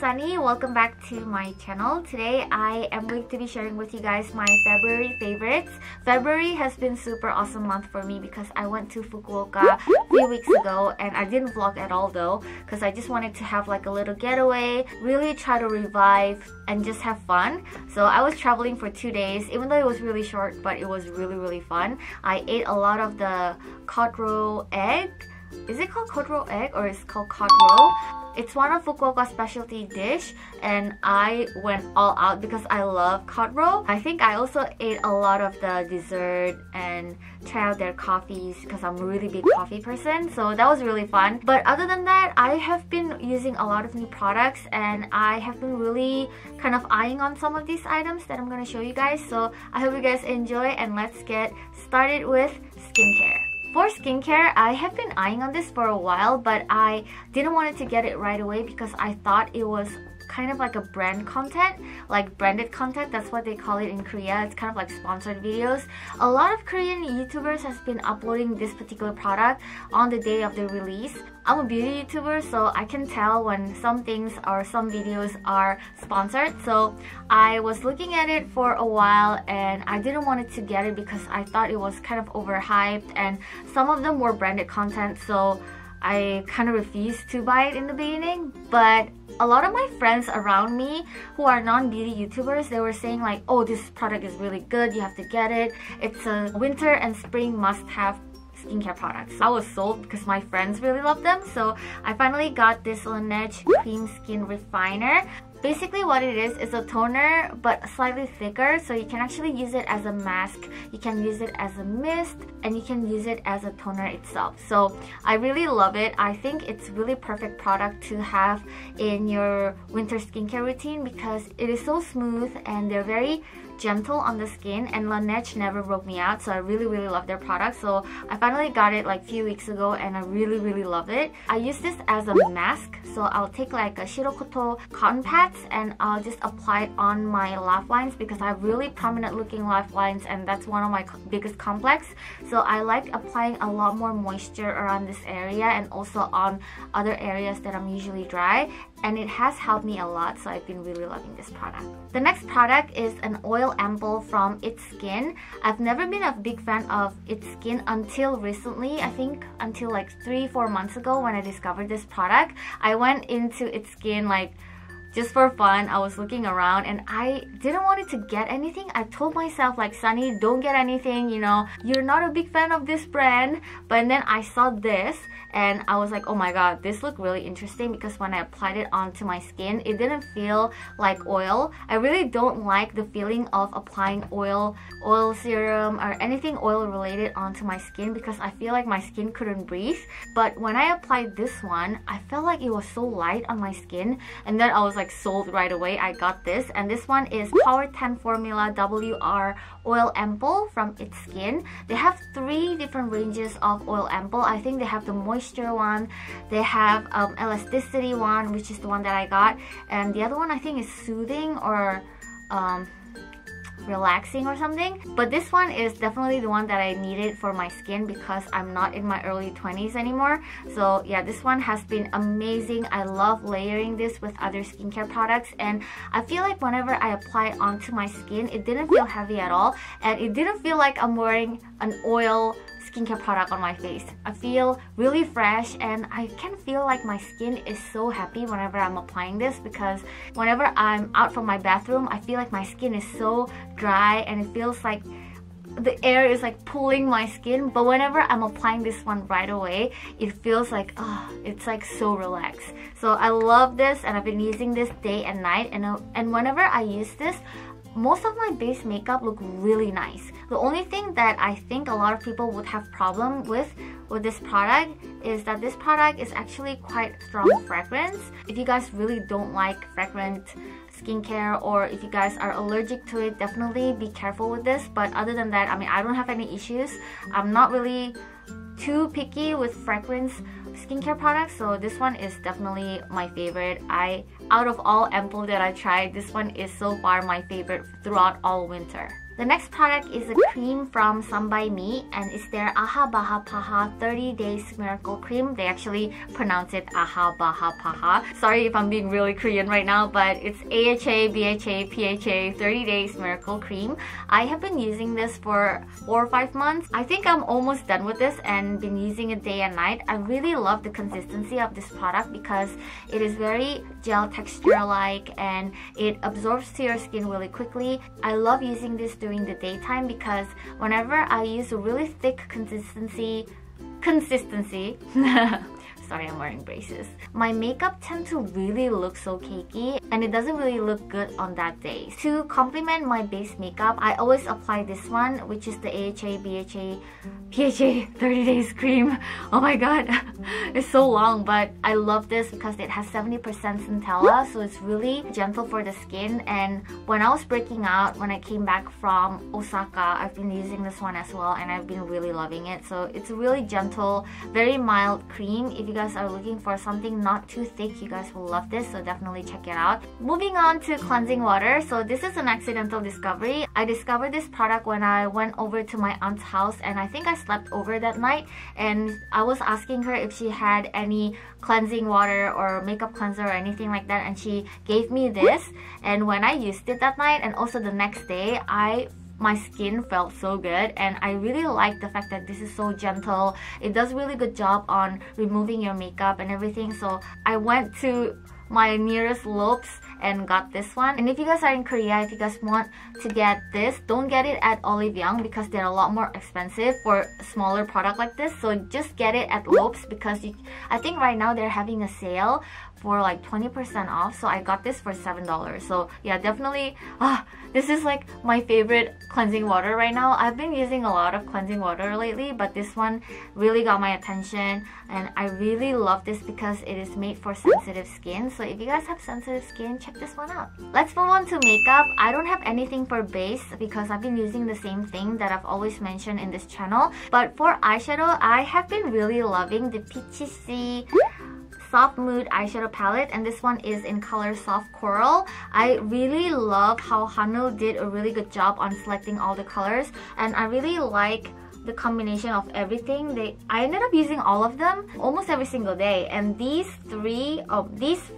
Sunny. Welcome back to my channel. Today I am going to be sharing with you guys my February favorites. February has been super awesome month for me because I went to Fukuoka a few weeks ago and I didn't vlog at all though because I just wanted to have like a little getaway, really try to revive and just have fun. So I was traveling for 2 days, even though it was really short, but it was really fun. I ate a lot of the cod roe egg. Is it called cod roe egg or is it called cod roe? It's one of Fukuoka's specialty dish and I went all out because I love cod roe. I think I also ate a lot of the dessert and tried out their coffees because I'm a really big coffee person, so that was really fun. But other than that, I have been using a lot of new products and I have been really kind of eyeing on some of these items that I'm going to show you guys. So I hope you guys enjoy and let's get started with skincare. For skincare, I have been eyeing on this for a while, but I didn't want to get it right away because I thought it was kind of like a brand content, like branded content. That's what they call it in Korea. It's kind of like sponsored videos. A lot of Korean YouTubers has been uploading this particular product on the day of the release. I'm a beauty YouTuber, so I can tell when some things or some videos are sponsored. So I was looking at it for a while and I didn't want to get it because I thought it was kind of overhyped and some of them were branded content, so I kind of refused to buy it in the beginning. But a lot of my friends around me who are non-beauty YouTubers, they were saying like, oh, this product is really good, you have to get it. It's a winter and spring must-have skincare products. I was sold because my friends really love them, so I finally got this Laneige Cream Skin Refiner. Basically what it is a toner but slightly thicker, so you can actually use it as a mask, you can use it as a mist, and you can use it as a toner itself. So I really love it. I think it's really perfect product to have in your winter skincare routine because it is so smooth and they're very gentle on the skin, and Laneige never broke me out, so I really love their product. So I finally got it like a few weeks ago and I really love it. I use this as a mask, so I'll take like a Shirokoto cotton pads and I'll just apply it on my laugh lines because I have really prominent looking laugh lines and that's one of my biggest complex. So I like applying a lot more moisture around this area and also on other areas that I'm usually dry, and it has helped me a lot, so I've been really loving this product. The next product is an oil ampoule from It's Skin. I've never been a big fan of It's Skin until recently. I think until like 3-4 months ago when I discovered this product. I went into It's Skin like just for fun. I was looking around and I didn't want it to get anything. I told myself like, Sunny, don't get anything, you know, you're not a big fan of this brand. But then I saw this and I was like, oh my god, this looked really interesting because when I applied it onto my skin, it didn't feel like oil. I really don't like the feeling of applying oil serum or anything oil related onto my skin because I feel like my skin couldn't breathe. But when I applied this one, I felt like it was so light on my skin, and then I was like sold right away. I got this, and this one is Power 10 Formula WR Oil Ampoule from It's Skin. They have 3 different ranges of oil ampoule. I think they have the moisture one, they have elasticity one, which is the one that I got, and the other one I think is soothing or relaxing or something. But this one is definitely the one that I needed for my skin because I'm not in my early 20s anymore. So yeah, this one has been amazing. I love layering this with other skincare products, and I feel like whenever I apply it onto my skin, it didn't feel heavy at all, and it didn't feel like I'm wearing an oil skincare product on my face. I feel really fresh and I can feel like my skin is so happy whenever I'm applying this because whenever I'm out from my bathroom, I feel like my skin is so dry and it feels like the air is like pulling my skin. But whenever I'm applying this one right away, it feels like, oh, it's like so relaxed. So I love this and I've been using this day and night, and whenever I use this, most of my base makeup look really nice. The only thing that I think a lot of people would have problem with this product is that this product is actually quite strong fragrance. If you guys really don't like fragrant skincare or if you guys are allergic to it, definitely be careful with this. But other than that, I mean, I don't have any issues. I'm not really too picky with fragrance skincare products, so this one is definitely my favorite. Out of all ampoule that I tried, this one is so far my favorite throughout all winter. The next product is a cream from Some By Me, and it's their Aha Baha Paha 30 Days Miracle Cream. They actually pronounce it Aha Baha Paha. Sorry if I'm being really Korean right now, but it's AHA, BHA, PHA 30 Days Miracle Cream. I have been using this for 4 or 5 months. I think I'm almost done with this and been using it day and night. I really love the consistency of this product because it is very gel texture like and it absorbs to your skin really quickly. I love using this during the daytime because whenever I use a really thick consistency sorry, I'm wearing braces. My makeup tends to really look so cakey and it doesn't really look good on that day. To complement my base makeup, I always apply this one, which is the AHA, BHA, PHA 30 Days Cream. Oh my god, it's so long, but I love this because it has 70% centella, so it's really gentle for the skin. And when I was breaking out, when I came back from Osaka, I've been using this one as well and I've been really loving it. So it's a really gentle, very mild cream. If you guys are looking for something not too thick, you guys will love this, so definitely check it out. Moving on to cleansing water. So this is an accidental discovery. I discovered this product when I went over to my aunt's house and I think I slept over that night, and I was asking her if she had any cleansing water or makeup cleanser or anything like that, and she gave me this. And when I used it that night and also the next day, my skin felt so good, and I really like the fact that this is so gentle. It does really good job on removing your makeup and everything. So I went to my nearest Lopes and got this one. And if you guys are in Korea, if you guys want to get this, don't get it at Olive Young because they're a lot more expensive for a smaller product like this. So just get it at Lopes because I think right now they're having a sale for like 20% off. So I got this for $7. So yeah, definitely this is like my favorite cleansing water right now. I've been using a lot of cleansing water lately, but this one really got my attention and I really love this because it is made for sensitive skin. So if you guys have sensitive skin, check this one out. Let's move on to makeup. I don't have anything for base because I've been using the same thing that I've always mentioned in this channel. But for eyeshadow, I have been really loving the Peachy C Soft Mood eyeshadow palette, and this one is in color Soft Coral. I really love how Hanul did a really good job on selecting all the colors, and I really like the combination of everything. I ended up using all of them almost every single day, and these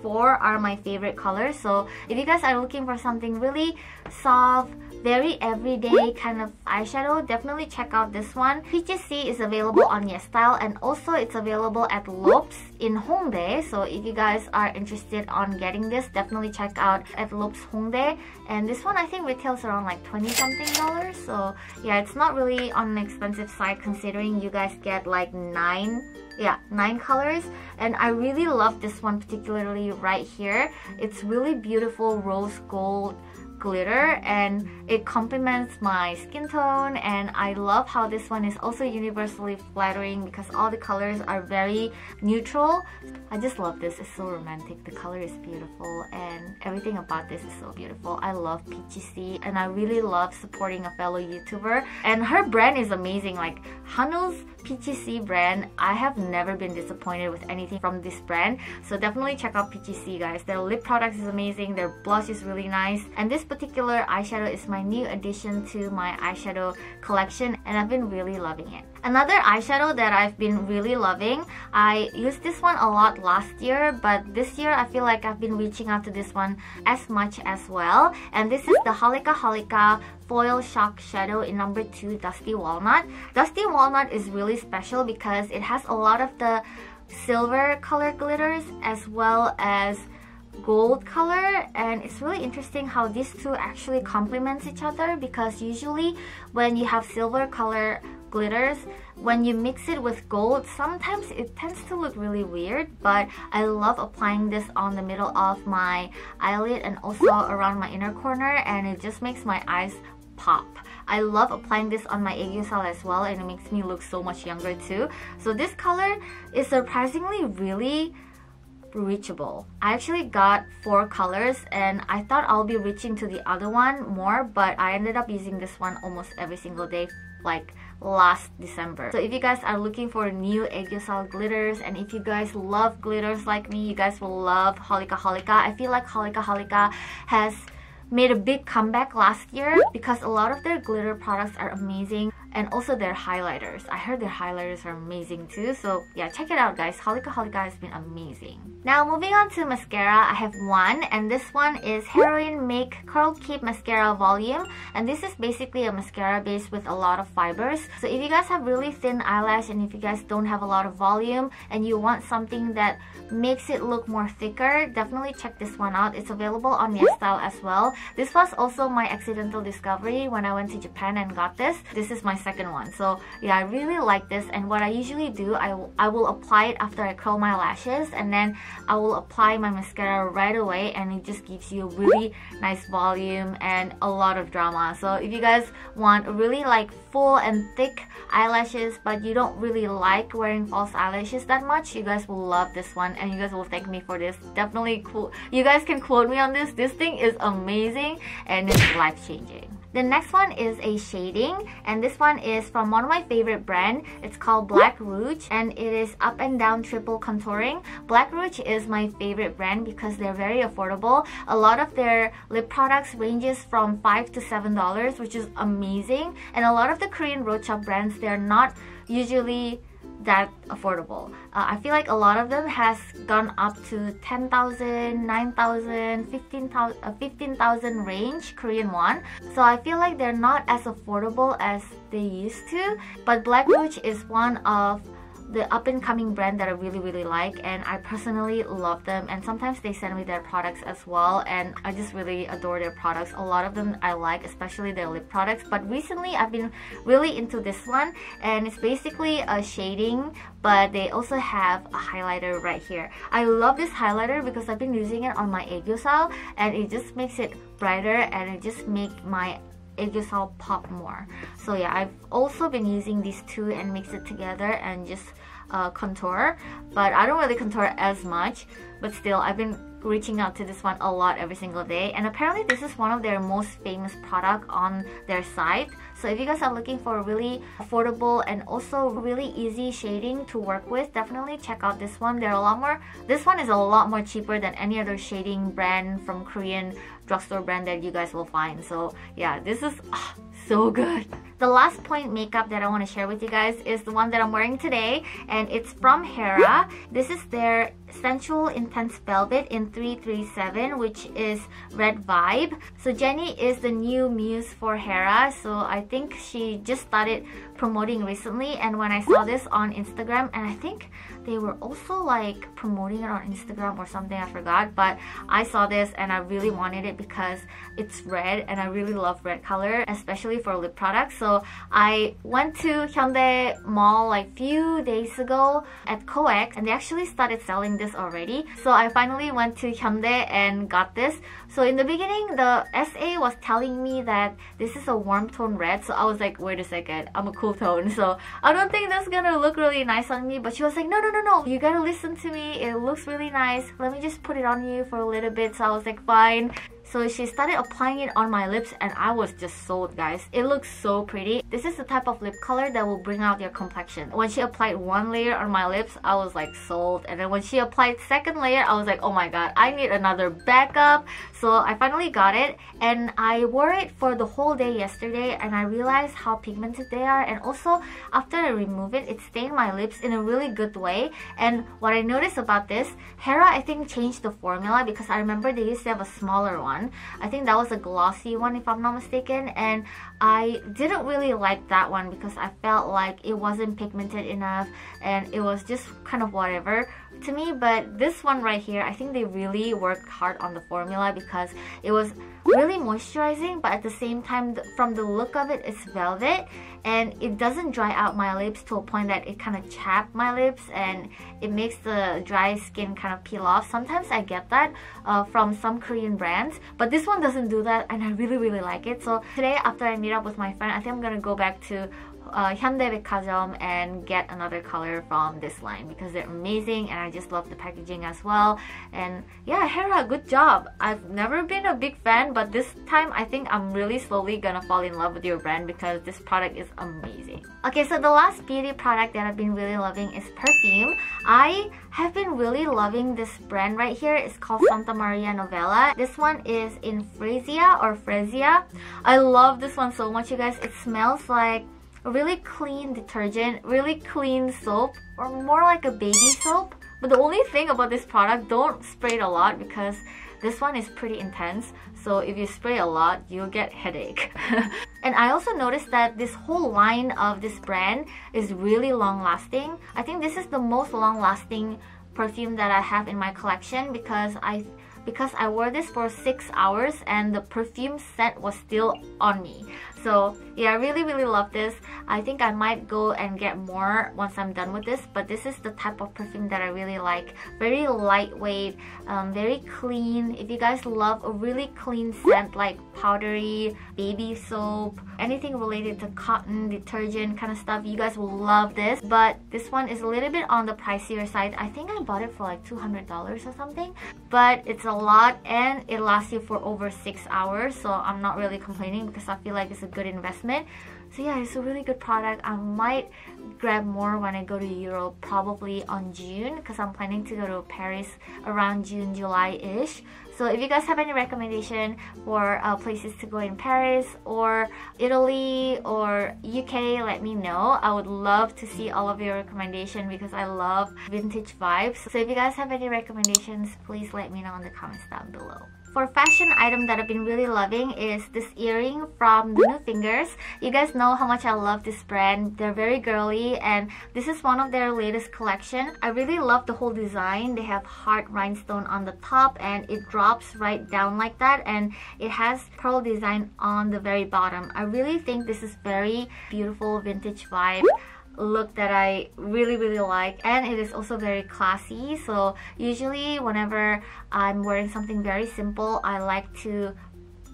four are my favorite colors. So if you guys are looking for something really soft, very everyday kind of eyeshadow, definitely check out this one. Peachy C is available on YesStyle, and also it's available at Lopes in Hongdae. So if you guys are interested on getting this, definitely check out at Lopes Hongdae. And this one I think retails around like $20 something. So yeah, it's not really on an expensive side considering you guys get like 9 colors. And I really love this one particularly right here. It's really beautiful rose gold glitter and it complements my skin tone, and I love how this one is also universally flattering because all the colors are very neutral. I just love this. It's so romantic. The color is beautiful and everything about this is so beautiful. I love Peachy C and I really love supporting a fellow YouTuber, and her brand is amazing. Like Hanul's Peachy C brand, I have never been disappointed with anything from this brand. So definitely check out Peachy C, guys. Their lip product is amazing, their blush is really nice, and this particular eyeshadow is my new addition to my eyeshadow collection and I've been really loving it. Another eyeshadow that I've been really loving, I used this one a lot last year, but this year I feel like I've been reaching out to this one as much as well, and this is the Holika Holika Foil Shock Shadow in number 2, Dusty Walnut. Dusty Walnut is really special because it has a lot of the silver color glitters as well as gold color, and it's really interesting how these two actually complement each other because usually when you have silver color glitters, when you mix it with gold, sometimes it tends to look really weird, but I love applying this on the middle of my eyelid and also around my inner corner, and it just makes my eyes pop. I love applying this on my aegyo as well, and it makes me look so much younger too. So this color is surprisingly really reachable. I actually got 4 colors and I thought I'll be reaching to the other one more, but I ended up using this one almost every single day like last December. So if you guys are looking for new aegyo glitters, and if you guys love glitters like me, you guys will love Holika Holika. I feel like Holika Holika has made a big comeback last year because a lot of their glitter products are amazing, and also their highlighters. I heard their highlighters are amazing too, so yeah, check it out guys. Holika Holika has been amazing. Now moving on to mascara, I have one, and this one is Heroine Make Curl Keep Mascara Volume, and this is basically a mascara base with a lot of fibers. So if you guys have really thin eyelash and if you guys don't have a lot of volume and you want something that makes it look more thicker, definitely check this one out. It's available on YesStyle as well. This was also my accidental discovery when I went to Japan and got this. This is my second one. So yeah, I really like this, and what I usually do, I will apply it after I curl my lashes, and then I will apply my mascara right away, and it just gives you really nice volume and a lot of drama. So if you guys want really like full and thick eyelashes but you don't really like wearing false eyelashes that much, you guys will love this one, and you guys will thank me for this. Definitely cool. You guys can quote me on this. This thing is amazing and it's life-changing. The next one is a shading, and this one is from one of my favorite brand. It's called Black Rouge, and it is up and down triple contouring. Black Rouge is my favorite brand because they're very affordable. A lot of their lip products ranges from $5 to $7, which is amazing. And a lot of the Korean road shop brands, they're not usually that affordable. I feel like a lot of them has gone up to 10,000, 9,000, 15,000 range Korean won. So I feel like they're not as affordable as they used to. But Black Rouge is one of the up-and-coming brand that I really like, and I personally love them, and sometimes they send me their products as well, and I just really adore their products. A lot of them I like, especially their lip products, but recently I've been really into this one, and it's basically a shading, but they also have a highlighter right here. I love this highlighter because I've been using it on my aegyosil, and it just makes it brighter, and it just makes my aegyosil pop more. So yeah, I've also been using these two and mix it together and just contour, but I don't really contour as much, but still I've been reaching out to this one a lot every single day, and apparently this is one of their most famous product on their site. So if you guys are looking for a really affordable and also really easy shading to work with, definitely check out this one. This one is a lot more cheaper than any other shading brand from Korean drugstore brand that you guys will find. So yeah, this is so good. The last point makeup that I want to share with you guys is the one that I'm wearing today, and it's from Hera. This is their Sensual Intense Velvet in 337, which is Red Vibe. So Jenny is the new muse for Hera, so I think she just started promoting recently, and when I saw this on Instagram, and I think they were also like promoting it on Instagram or something, I forgot, but I saw this and I really wanted it because it's red and I really love red color, especially for lip products. So I went to Hyundai Mall like few days ago at COEX, and they actually started selling this already. So I finally went to Hyundai and got this. So in the beginning, the SA was telling me that this is a warm tone red, so I was like, wait a second, I'm a cool tone, so I don't think that's gonna look really nice on me. But she was like, no, you gotta listen to me, it looks really nice, let me just put it on you for a little bit. So I was like, fine. So she started applying it on my lips and I was just sold, guys. It looks so pretty. This is the type of lip color that will bring out your complexion. When she applied one layer on my lips, I was like sold. And then when she applied second layer, I was like, oh my god, I need another backup. So I finally got it and I wore it for the whole day yesterday, and I realized how pigmented they are, and also after I remove it, it stained my lips in a really good way. And what I noticed about this, Hera I think changed the formula, because I remember they used to have a smaller one. I think that was a glossy one if I'm not mistaken, and I didn't really like that one because I felt like it wasn't pigmented enough and it was just kind of whatever to me. But this one right here, I think they really worked hard on the formula because it was really moisturizing, but at the same time, from the look of it, it's velvet and it doesn't dry out my lips to a point that it kind of chapped my lips and it makes the dry skin kind of peel off. Sometimes I get that from some Korean brands, but this one doesn't do that and I really like it. So today, after I meet up with my friend, I think I'm gonna go back to Hyundai and get another color from this line because they're amazing and I just love the packaging as well. And yeah, Hera, good job. I've never been a big fan, but this time I think I'm really slowly gonna fall in love with your brand because this product is amazing. Okay, so the last beauty product that I've been really loving is perfume. I have been really loving this brand right here. It's called Santa Maria Novella. This one is in Fresia. I love this one so much, you guys. It smells like a really clean detergent, really clean soap, or more like a baby soap. But the only thing about this product, don't spray it a lot because this one is pretty intense. So if you spray a lot, you'll get headache. And I also noticed that this whole line of this brand is really long lasting. I think this is the most long lasting perfume that I have in my collection because I wore this for 6 hours and the perfume scent was still on me. So yeah, I really love this. I think I might go and get more once I'm done with this, but this is the type of perfume that I really like. Very lightweight, very clean. If you guys love a really clean scent like powdery, baby soap, anything related to cotton, detergent kind of stuff, you guys will love this. But this one is a little bit on the pricier side. I think I bought it for like $200 or something, but it's a lot and it lasts you for over 6 hours, so I'm not really complaining because I feel like it's a good investment. So yeah, it's a really good product. I might grab more when I go to Europe, probably on June, because I'm planning to go to Paris around June, July-ish. So if you guys have any recommendation for places to go in Paris or Italy or UK, let me know. I would love to see all of your recommendations because I love vintage vibes. So if you guys have any recommendations, please let me know in the comments down below. For fashion item that I've been really loving is this earring from New Fingers. You guys know how much I love this brand. They're very girly and this is one of their latest collection. I really love the whole design. They have heart rhinestone on the top and it drops right down like that, and it has pearl design on the very bottom. I really think this is very beautiful vintage vibe look that I really like, and it is also very classy. So usually whenever I'm wearing something very simple, I like to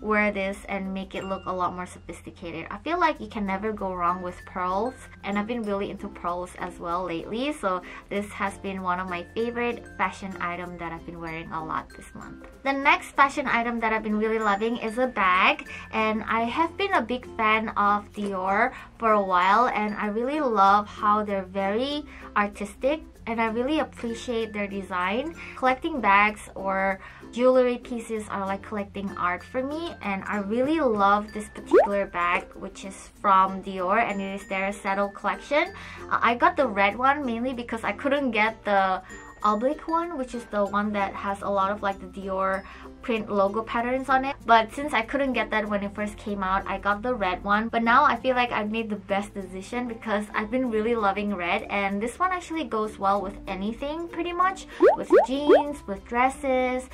wear this and make it look a lot more sophisticated. I feel like you can never go wrong with pearls, and I've been really into pearls as well lately, so this has been one of my favorite fashion items that I've been wearing a lot this month. The next fashion item that I've been really loving is a bag, and I have been a big fan of Dior for a while, and I really love how they're very artistic and I really appreciate their design. Collecting bags or jewelry pieces are like collecting art for me, and I really love this particular bag, which is from Dior, and it is their Saddle collection. I got the red one mainly because I couldn't get the oblique one, which is the one that has a lot of like the Dior print logo patterns on it. But since I couldn't get that when it first came out, I got the red one. But now I feel like I've made the best decision because I've been really loving red, and this one actually goes well with anything pretty much, with jeans, with dresses,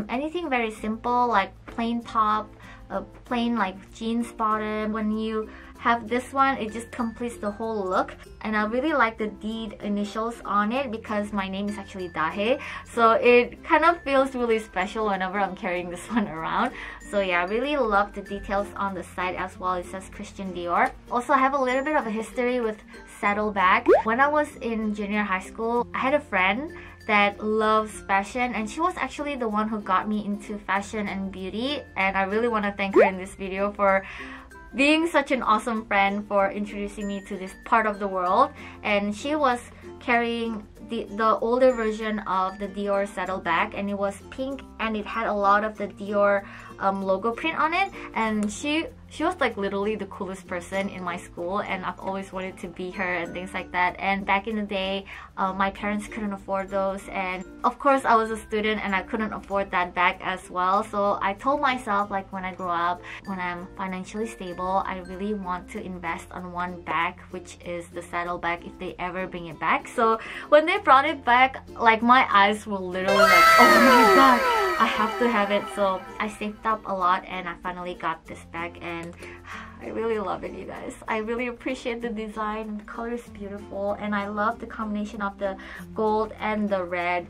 anything very simple like plain top, plain like jeans bottom. When you have this one, it just completes the whole look, and I really like the D initials on it because my name is actually Dahe, so it kind of feels really special whenever I'm carrying this one around. So yeah, I really love the details on the side as well. It says Christian Dior. Also, I have a little bit of a history with Saddle bag. When I was in junior high school, I had a friend that loves fashion, and she was actually the one who got me into fashion and beauty, and I really want to thank her in this video for being such an awesome friend, for introducing me to this part of the world. And she was carrying the older version of the Dior Saddle bag, and it was pink and it had a lot of the Dior logo print on it, and she was like literally the coolest person in my school, and I've always wanted to be her and things like that. And back in the day, my parents couldn't afford those, and of course I was a student and I couldn't afford that bag as well. So I told myself, like, when I grow up, when I'm financially stable, I really want to invest on one bag, which is the Saddle bag if they ever bring it back. So when they brought it back, like my eyes were literally like, oh my god, I have to have it. So I saved up a lot and I finally got this bag, and I really love it, you guys. I really appreciate the design. The color is beautiful, and I love the combination of the gold and the red.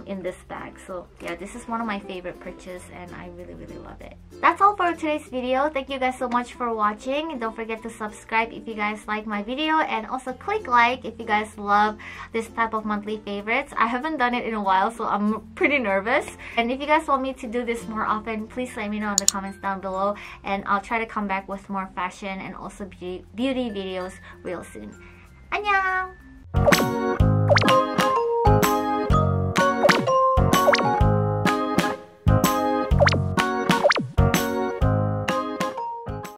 in this bag. So yeah, this is one of my favorite purchases and I really love it. That's all for today's video. Thank you guys so much for watching. Don't forget to subscribe if you guys like my video, and also click like if you guys love this type of monthly favorites. I haven't done it in a while, so I'm pretty nervous. And if you guys want me to do this more often, please let me know in the comments down below, and I'll try to come back with more fashion and also beauty videos real soon. 안녕!